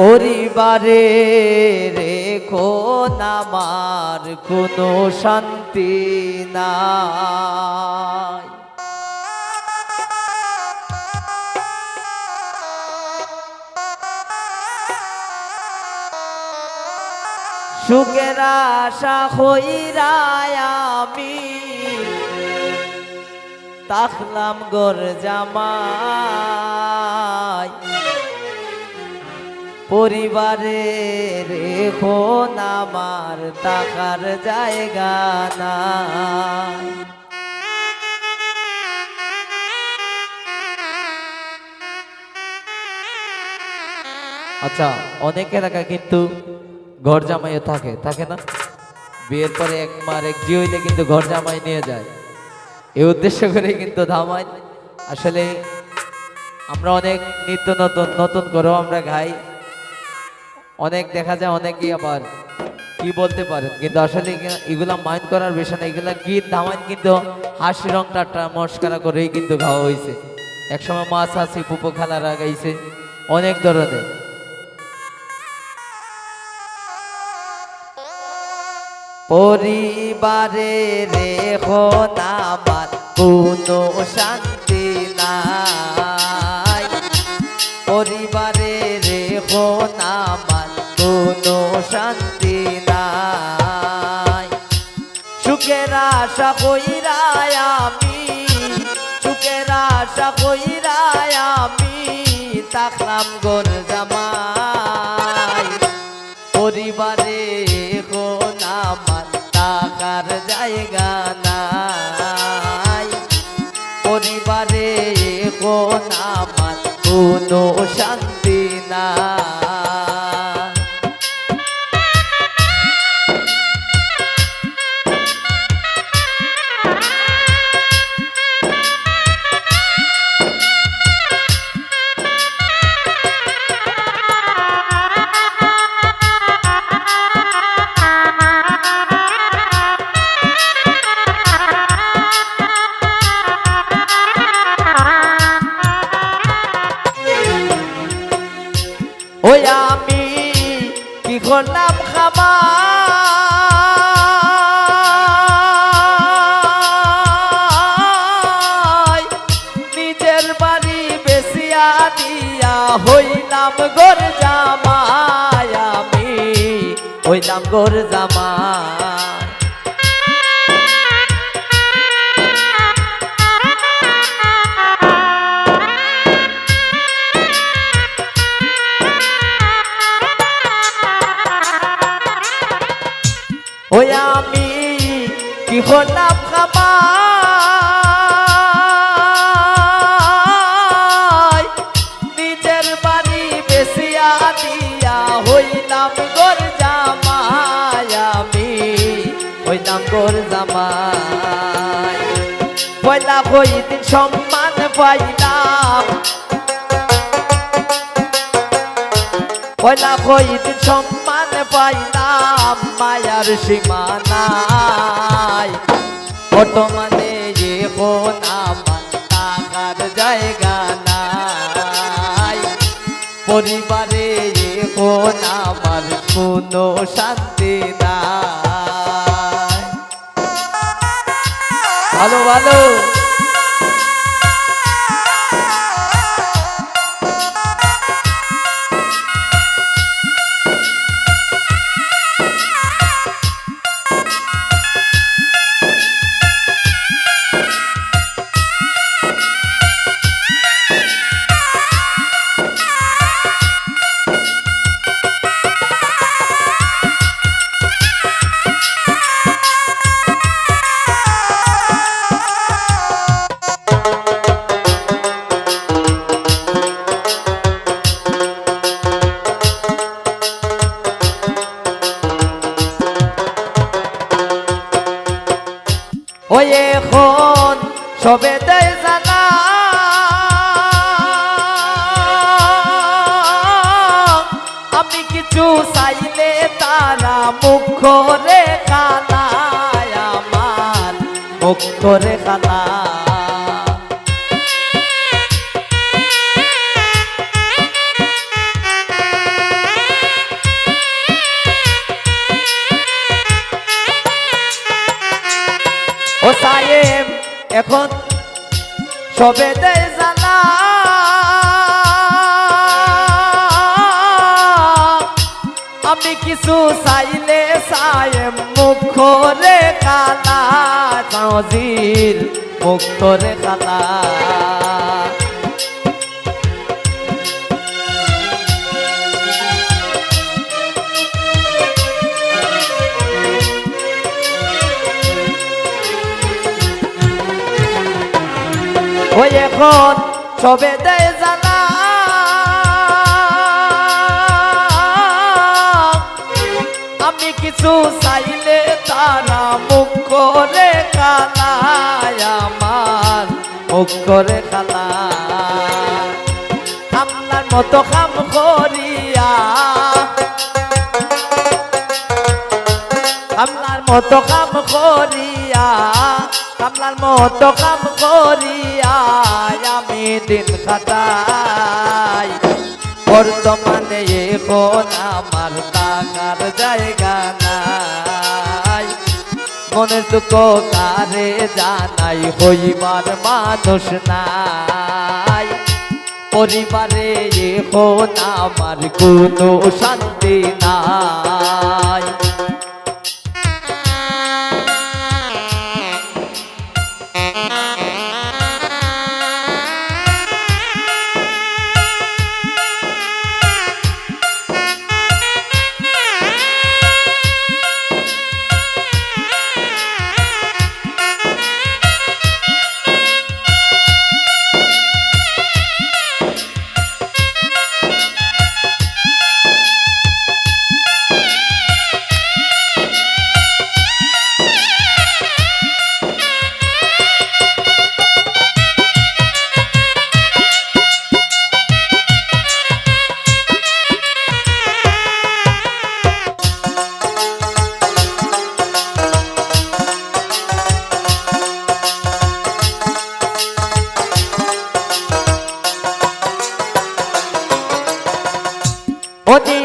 পরিবারে রেখো আমার কোনো শান্তি নাই। সুখের আশা হইরা আমি তাকলাম গোর জামাই। পরিবারে রেখো আমার টাকার জায়গা নাই। আচ্ছা, অনেক এলাকা কিন্তু ঘর জামাইও থাকে না, বিয়ের পরে এক মার এক জি হইলে কিন্তু ঘর জামাই নিয়ে যায়। এই উদ্দেশ্য করে কিন্তু ধামাই আসলে আমরা অনেক নিত্য নতুন নতুন করেও আমরা গাই। অনেক দেখা যায় অনেকেই আবার কি বলতে পারেন, কিন্তু আসলে এগুলা মাইন্ড করার বিষয় না। এগুলা গীত ধামাইন কিন্তু হাসি রং টাটা মস্কারা করেই কিন্তু গাওয়া হয়েছে। একসময় মা চাষি পুপো খালারা গাইছে অনেক ধরনের। পরিবারে রেখো আমার কোনো শান্তি নাই। পরিবারে রেখো আমার কোনো শান্তি নাই। সুখের আশা কইরা আমি, সুখের আশা কইরা আমি তাকলাম গোর জামাই। পরিবারে রেখো আমার টাকার জায়গা নাই। পরিবারে রেখো আমার কোনো শান্তি নাই। ওই আমি কি করলাম খামাই, নিজের বাড়ি বেশিয়া দিয়া হইলাম গোর জামাই। আমি হইলাম গোর জামাই। ওই আমি কি হলাম খামাই, নিজের বাড়ি বেশিয়া দিয়া হইলাম গোর জামাই। আমি হইলাম গোর জামাই। পয়লা হইদিন সম্মান পাইলাম, পয়লা হইদিন সম্মান পাইলাম মায়ার সীমানাই। বর্তমানে এখন আমার টাকার জায়গা নাই। পরিবারে এখন আমার কোনো শান্তি নাই। ভালো ভালো ওই এখন সবে দেয় জানা, আমি কিছু চাইলে তারা মুখ করে খানায়, আমার মুখ করে খানা। এখন সবে দেয় জানা আমি কিছু চাইলে চায় মুখ করে কালা চাওজির মুখ করে কালা ওই এখন সবে দেয় জানা আমি কিছু চাইলে তারা মুখ করে কালায় আমার মুখ করে কালা কামলার মতো কাম করিয়া কামলার মতো কাম করিয়া কামলার মতো কাম করিয়া আমি দিন কাটাই বর্তমানে এখন আমার টাকার জায়গা নাই মনের দুঃখ কারে জানাই হইবার মানুষ নাই পরিবারে এখন আমার কোনো শান্তি নাই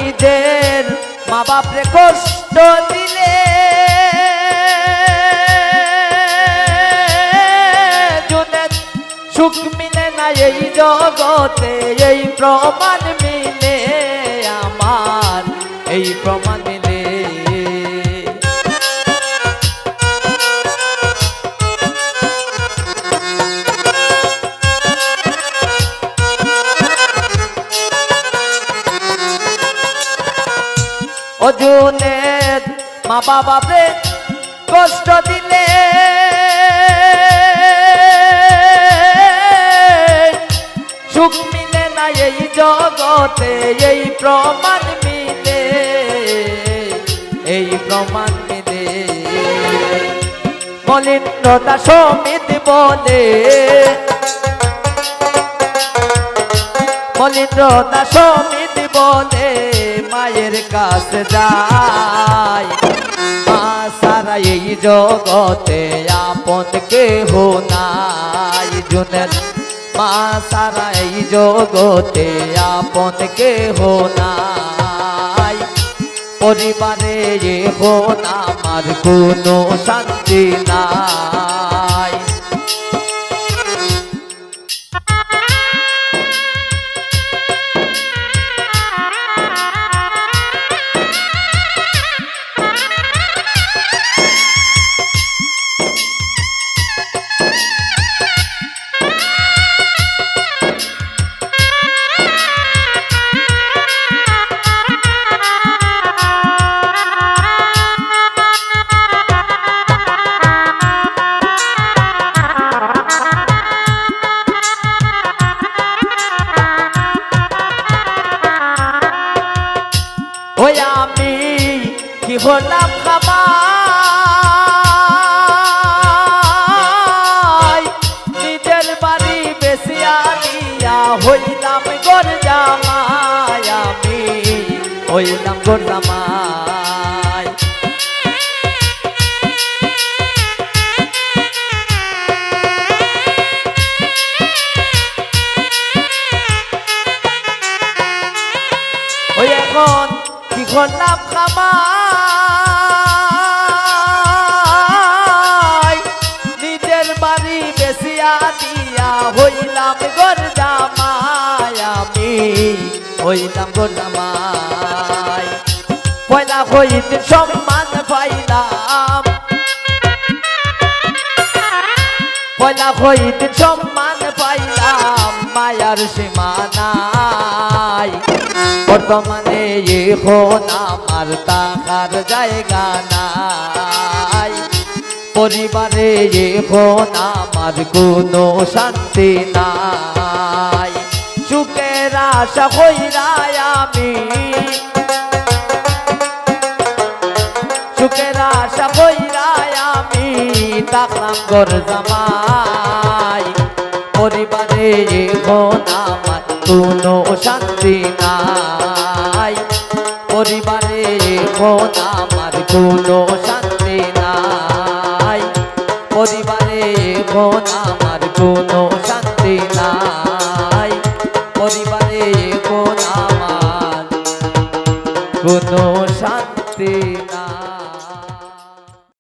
নিজের মা বাপরে কষ্ট দিলে জুনের সুখ মিলে না এই জগতে এই প্রমাণ মিলে আমার এই প্রমাণ মিলে অজুনের মা বাবারে কষ্ট দিলে সুখ মিলে না এই জগতে এই প্রমাণ মিলে এই প্রমাণ মিলে মলিন্দ্রতা সমিত বলে মলিন্দ্রতা সমিত বলে মায়ের কাছে যায় মা সারা এই জগতে আপন কেহ নাই জুনের মা সারা এই জগতে আপন কেহ নাই পরিবারে এখন আমার কোনো শান্তি নাই ওই আমি কি হলাম খামাই নিজের বাড়ি বেশিয়া দিয়া হইলাম গোর জামাই আমি হইলাম গোর জামাই ওই এখন কি করলাম খামাই নিজের বাড়ি হইলাম গোর জামাই আমি হইলাম গোর জামাই পয়লা হইতে সম্মান পাইলাম পয়লা হইতে সম্মান পাইলাম মায়ার সীমানায় বর্তমানে এখন আমার থাকার জায়গা নাই পরিবারে এখন আমার কোনো শান্তি নাই সুখের আশা কইরা আমি সুখের আশা কইরা আমি থাকলাম ঘর জামাই পরিবারে এখন আমার কোনো শান্তি নাই পরিবারে এখন আমার কোনো শান্তি নাই পরিবারে এখন আমার কোনো শান্তি নাই পরিবারে এখন আমার কোনো শান্তি নাই।